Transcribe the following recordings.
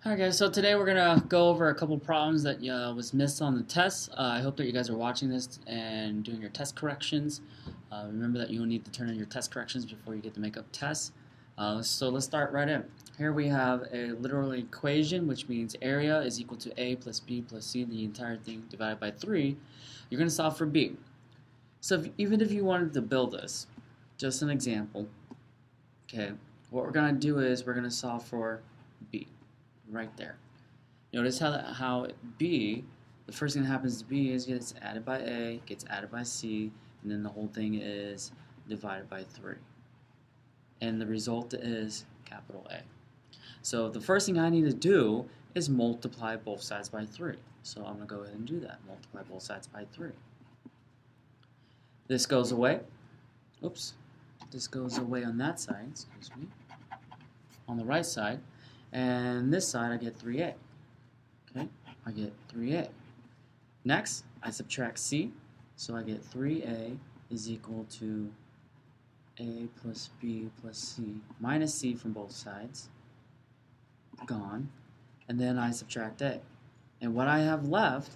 Alright guys, so today we're going to go over a couple problems that was missed on the test. I hope that you guys are watching this and doing your test corrections. Remember that you'll need to turn in your test corrections before you get to make up tests. So let's start right in. Here we have a literal equation, which means area is equal to A plus B plus C, the entire thing divided by 3. You're going to solve for B. So even if you wanted to build this, just an example, okay, what we're going to do is we're going to solve for B. Right there. Notice how B, the first thing that happens to B is gets added by A, gets added by C, and then the whole thing is divided by 3. And the result is capital A. So the first thing I need to do is multiply both sides by 3. So I'm going to go ahead and do that. Multiply both sides by 3. This goes away. Oops. This goes away on that side, excuse me. On the right side. And this side I get 3a. Okay, I get 3a. Next, I subtract c, so I get 3a is equal to a plus b plus c minus c from both sides. Gone. And then I subtract a. And what I have left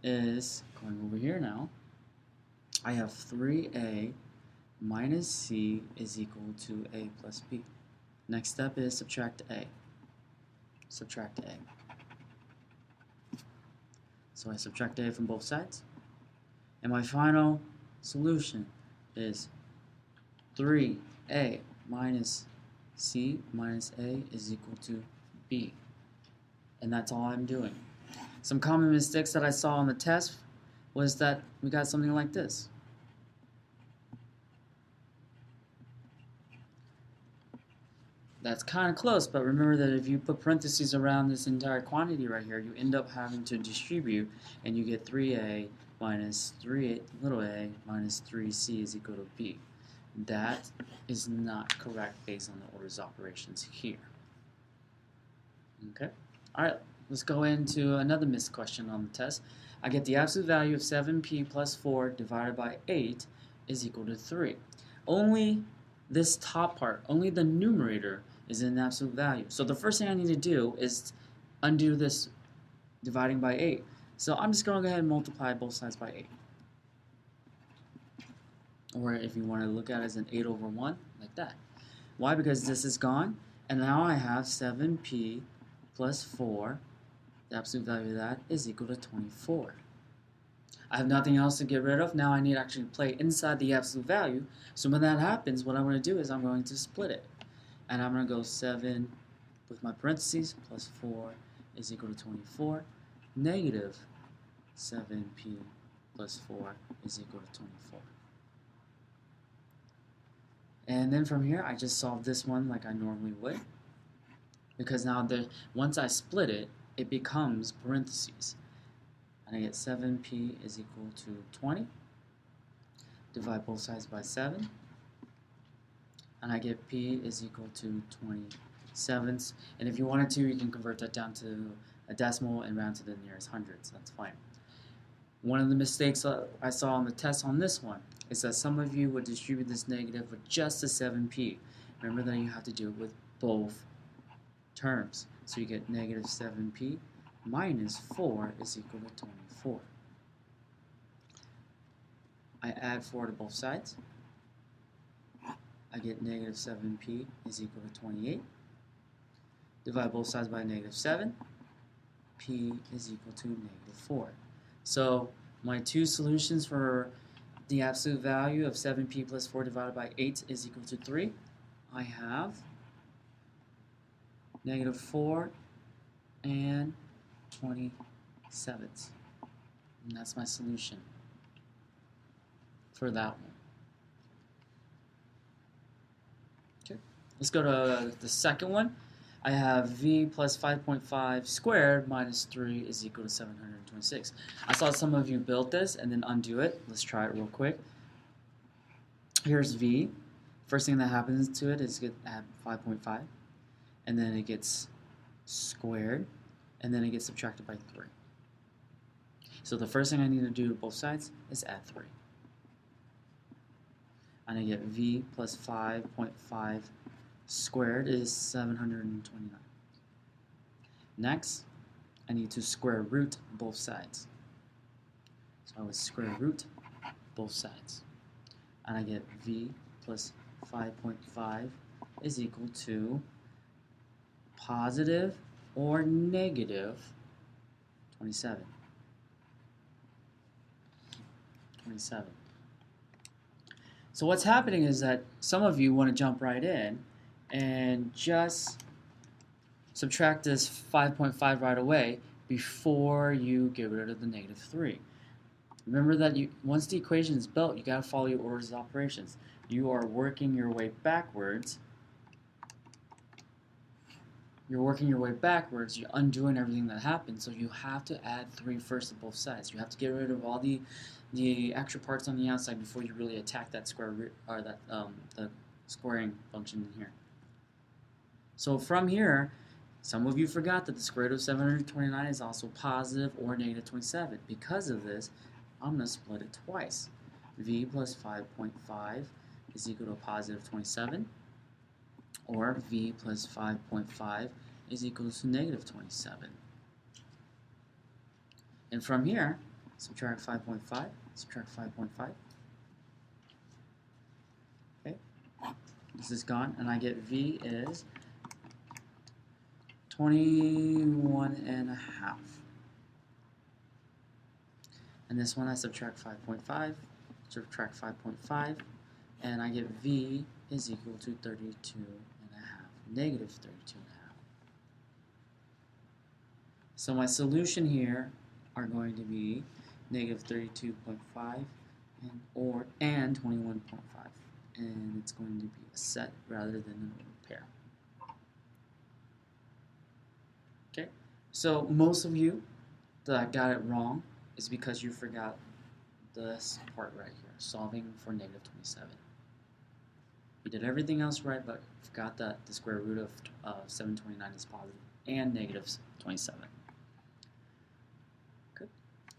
is, going over here now, I have 3a minus c is equal to a plus b. Next step is subtract a. Subtract a. So I subtract a from both sides. And my final solution is 3a minus c minus a is equal to b. And that's all I'm doing. Some common mistakes that I saw on the test was that we got something like this. That's kind of close, but remember that if you put parentheses around this entire quantity right here, you end up having to distribute, and you get 3a minus 3 little a minus 3c is equal to b. That is not correct based on the orders operations here. Okay? Alright, let's go into another missed question on the test. I get the absolute value of 7p plus 4 divided by 8 is equal to 3. Only this top part, only the numerator is an absolute value. So the first thing I need to do is undo this dividing by 8. So I'm just going to go ahead and multiply both sides by 8. Or if you want to look at it as an 8 over 1, like that. Why? Because this is gone, and now I have 7p plus 4, the absolute value of that is equal to 24. I have nothing else to get rid of. Now I need to actually play inside the absolute value. So when that happens, what I'm going to do is I'm going to split it. And I'm going to go 7 with my parentheses plus 4 is equal to 24. Negative 7p plus 4 is equal to 24. And then from here, I just solve this one like I normally would. Because now once I split it, it becomes parentheses. And I get 7p is equal to 20. Divide both sides by 7. And I get p is equal to 27. And if you wanted to, you can convert that down to a decimal and round to the nearest hundreds. That's fine. One of the mistakes I saw on the test on this one is that some of you would distribute this negative with just the 7p. Remember that you have to do it with both terms. So you get negative 7p minus 4 is equal to 24. I add 4 to both sides. I get negative 7p is equal to 28. Divide both sides by negative 7. P is equal to negative 4. So my two solutions for the absolute value of 7p plus 4 divided by 8 is equal to 3. I have negative 4 and 27. And that's my solution for that one. Okay. Let's go to the second one. I have v plus 5.5 squared minus 3 is equal to 726. I saw some of you build this and then undo it. Let's try it real quick. Here's v. First thing that happens to it is get add 5.5, and then it gets squared, and then it gets subtracted by 3. So the first thing I need to do to both sides is add 3. And I get v plus 5.5 squared is 729. Next, I need to square root both sides. So I would square root both sides. And I get v plus 5.5 is equal to positive or negative 27. 27. So what's happening is that some of you want to jump right in and just subtract this 5.5 right away before you get rid of the negative 3. Remember that once the equation is built, you got to follow your orders of operations. You are working your way backwards. You're working your way backwards. You're undoing everything that happened. So you have to add 3 first to both sides. You have to get rid of all the extra parts on the outside before you really attack that square root or that the squaring function in here. So from here, some of you forgot that the square root of 729 is also positive or negative 27. Because of this, I'm going to split it twice. V plus 5.5 is equal to positive 27, or V plus 5.5 is equal to negative 27. And from here, subtract 5.5, subtract 5.5. Okay, this is gone, and I get V is 21.5. And this one I subtract 5.5, subtract 5.5, and I get V is equal to 32.5, negative 32.5. So my solution here are going to be negative 32.5 and 21.5, and it's going to be a set rather than an ordered pair. Okay, so most of you that got it wrong is because you forgot this part right here, solving for negative 27. You did everything else right, but forgot that the square root of 729 is positive and negative 27. Good.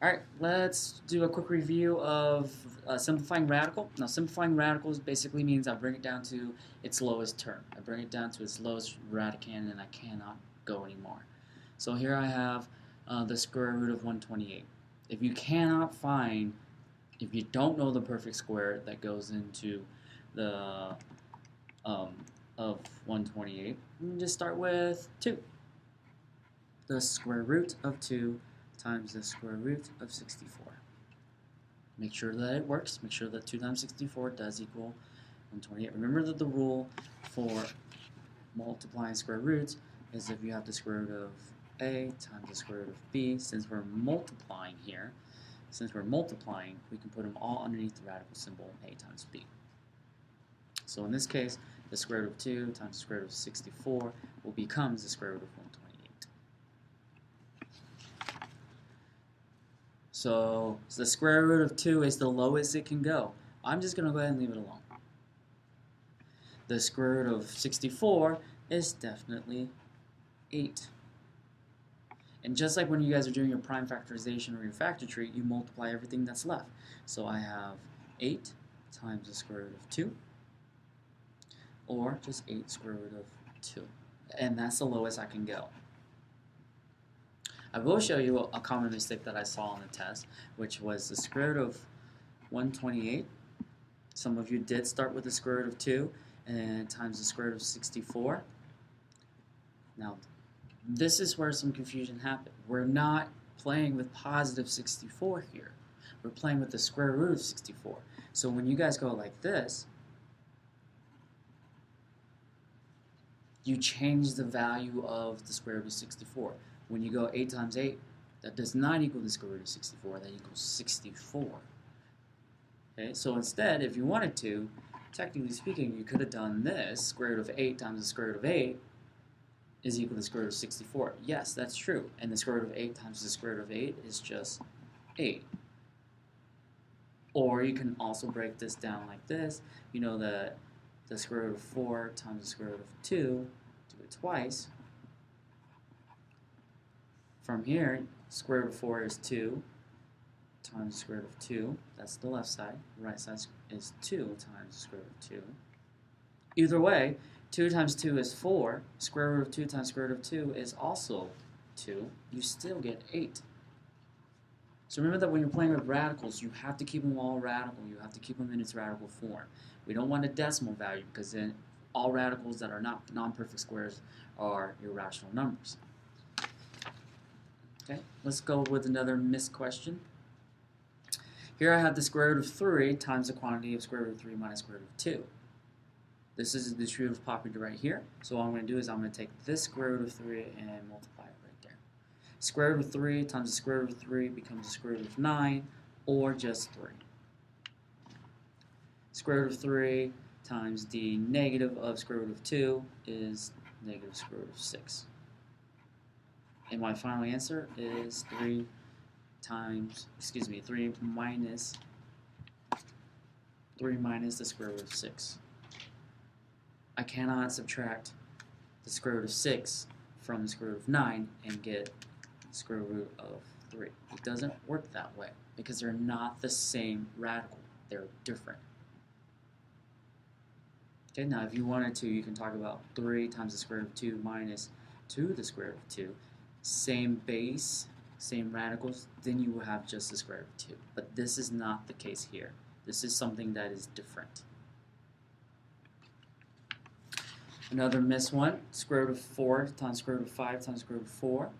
All right, let's do a quick review of simplifying radical. Now, simplifying radicals basically means I bring it down to its lowest term. I bring it down to its lowest radicand, and I cannot go anymore. So here I have the square root of 128. If you cannot find, if you don't know the perfect square that goes into the of 128, you can just start with 2. The square root of 2 times the square root of 64. Make sure that it works. Make sure that 2 times 64 does equal 128. Remember that the rule for multiplying square roots is if you have the square root of a times the square root of b. Since we're multiplying here, we can put them all underneath the radical symbol a times b. So in this case, the square root of 2 times the square root of 64 will become the square root of 128. So the square root of 2 is the lowest it can go. I'm just going to go ahead and leave it alone. The square root of 64 is definitely 8. And just like when you guys are doing your prime factorization or your factor tree, you multiply everything that's left. So I have 8 times the square root of 2, or just 8 square root of 2. And that's the lowest I can go. I will show you a common mistake that I saw on the test, which was the square root of 128. Some of you did start with the square root of 2 and times the square root of 64. Now, this is where some confusion happened. We're not playing with positive 64 here. We're playing with the square root of 64. So when you guys go like this, you change the value of the square root of 64. When you go 8 times 8, that does not equal the square root of 64. That equals 64. Okay, so instead, if you wanted to, technically speaking, you could have done this. Square root of 8 times the square root of 8 is equal to the square root of 64. Yes, that's true. And the square root of 8 times the square root of 8 is just 8. Or you can also break this down like this. You know that the square root of 4 times the square root of 2, do it twice. From here, square root of 4 is 2 times the square root of 2. That's the left side. The right side is 2 times the square root of 2. Either way, 2 times 2 is 4. Square root of 2 times square root of 2 is also 2, you still get 8. So remember that when you're playing with radicals, you have to keep them all radical. You have to keep them in its radical form. We don't want a decimal value because then all radicals that are not non-perfect squares are irrational numbers. Okay, let's go with another missed question. Here I have the square root of 3 times the quantity of square root of 3 minus square root of 2. This is the root of popular right here. So what I'm going to do is I'm going to take this square root of 3 and multiply it right there. Square root of 3 times the square root of 3 becomes the square root of 9, or just 3. Square root of 3 times the negative of square root of 2 is negative square root of 6. And my final answer is 3 minus the square root of 6. I cannot subtract the square root of 6 from the square root of 9 and get the square root of 3. It doesn't work that way because they're not the same radical. They're different. Okay, now if you wanted to, you can talk about 3 times the square root of 2 minus 2 to the square root of 2. Same base, same radicals, then you will have just the square root of 2. But this is not the case here. This is something that is different. Another missed one, square root of 4 times square root of 5 times square root of 4.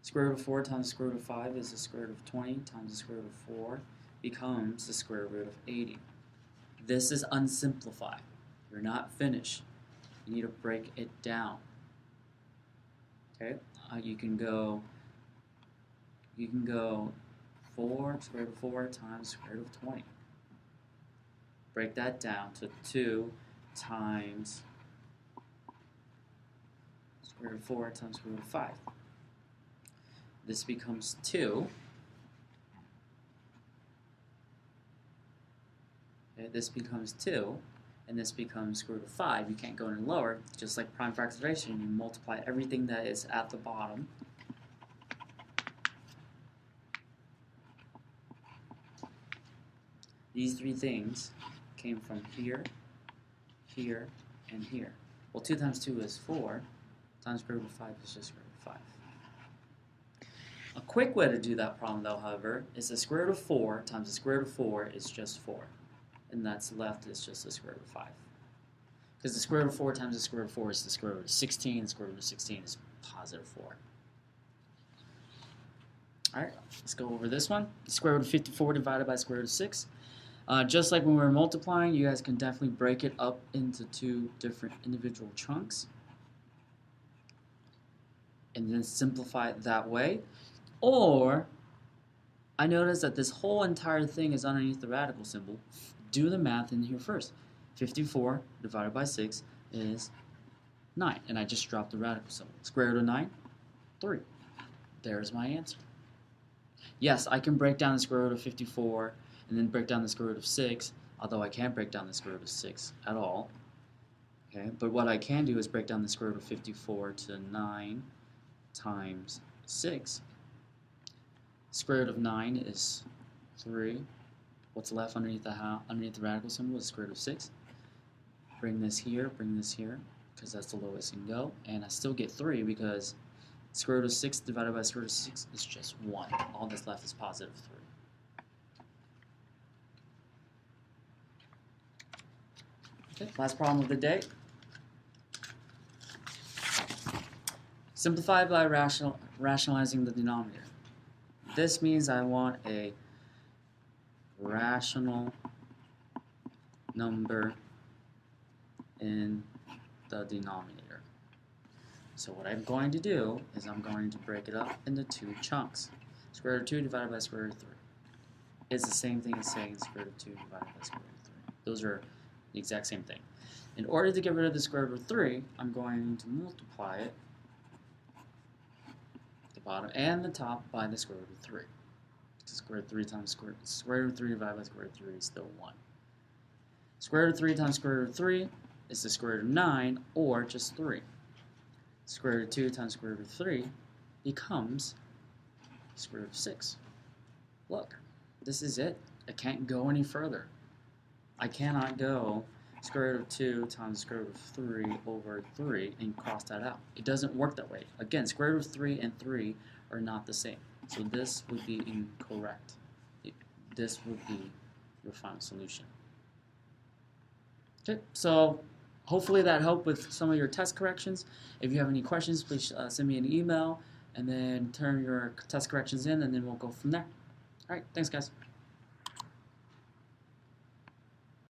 Square root of 4 times the square root of 5 is the square root of 20 times the square root of 4 becomes the square root of 80. This is unsimplified. You're not finished. You need to break it down. Okay, you can go 4 square root of 4 times square root of 20. Break that down to 2 times square root of 4 times square root of 5. This becomes 2. Okay, this becomes 2, and this becomes square root of 5. You can't go any lower. Just like prime factorization, you multiply everything that is at the bottom. These three things came from here, here, and here. Well, 2 times 2 is 4, times square root of 5 is just square root of 5. A quick way to do that problem, though, however, is the square root of 4 times the square root of 4 is just 4. And that's left is just the square root of 5. Because the square root of 4 times the square root of 4 is the square root of 16, the square root of 16 is positive 4. Alright, let's go over this one. The square root of 54 divided by the square root of 6. Just like when we were multiplying, you guys can definitely break it up into 2 different individual chunks. And then simplify it that way. Or, I noticed that this whole entire thing is underneath the radical symbol. Do the math in here first. 54 divided by 6 is 9. And I just dropped the radical symbol. Square root of 9, 3. There's my answer. Yes, I can break down the square root of 54 and then break down the square root of 6, although I can't break down the square root of 6 at all. Okay, but what I can do is break down the square root of 54 to 9 times 6. Square root of 9 is 3. What's left underneath the radical symbol is the square root of 6. Bring this here, because that's the lowest you can go. And I still get 3 because square root of 6 divided by square root of 6 is just 1. All that's left is positive 3. Okay, last problem of the day. Simplify by rationalizing the denominator. This means I want a rational number in the denominator. So what I'm going to do is I'm going to break it up into 2 chunks. Square root of 2 divided by square root of 3. It's the same thing as saying square root of 2 divided by square root of 3. Those are the exact same thing. In order to get rid of the square root of 3, I'm going to multiply it, the bottom and the top, by the square root of 3. Square root of 3 times square root of 3 divided by square root of 3 is still 1. Square root of 3 times square root of 3 is the square root of 9, or just 3. Square root of 2 times square root of 3 becomes square root of 6. Look, this is it. I can't go any further. I cannot go square root of 2 times square root of 3 over 3 and cross that out. It doesn't work that way. Again, square root of 3 and 3 are not the same. So this would be incorrect. This would be your final solution. Okay, so hopefully that helped with some of your test corrections. If you have any questions, please send me an email and then turn your test corrections in, and then we'll go from there. All right, thanks guys.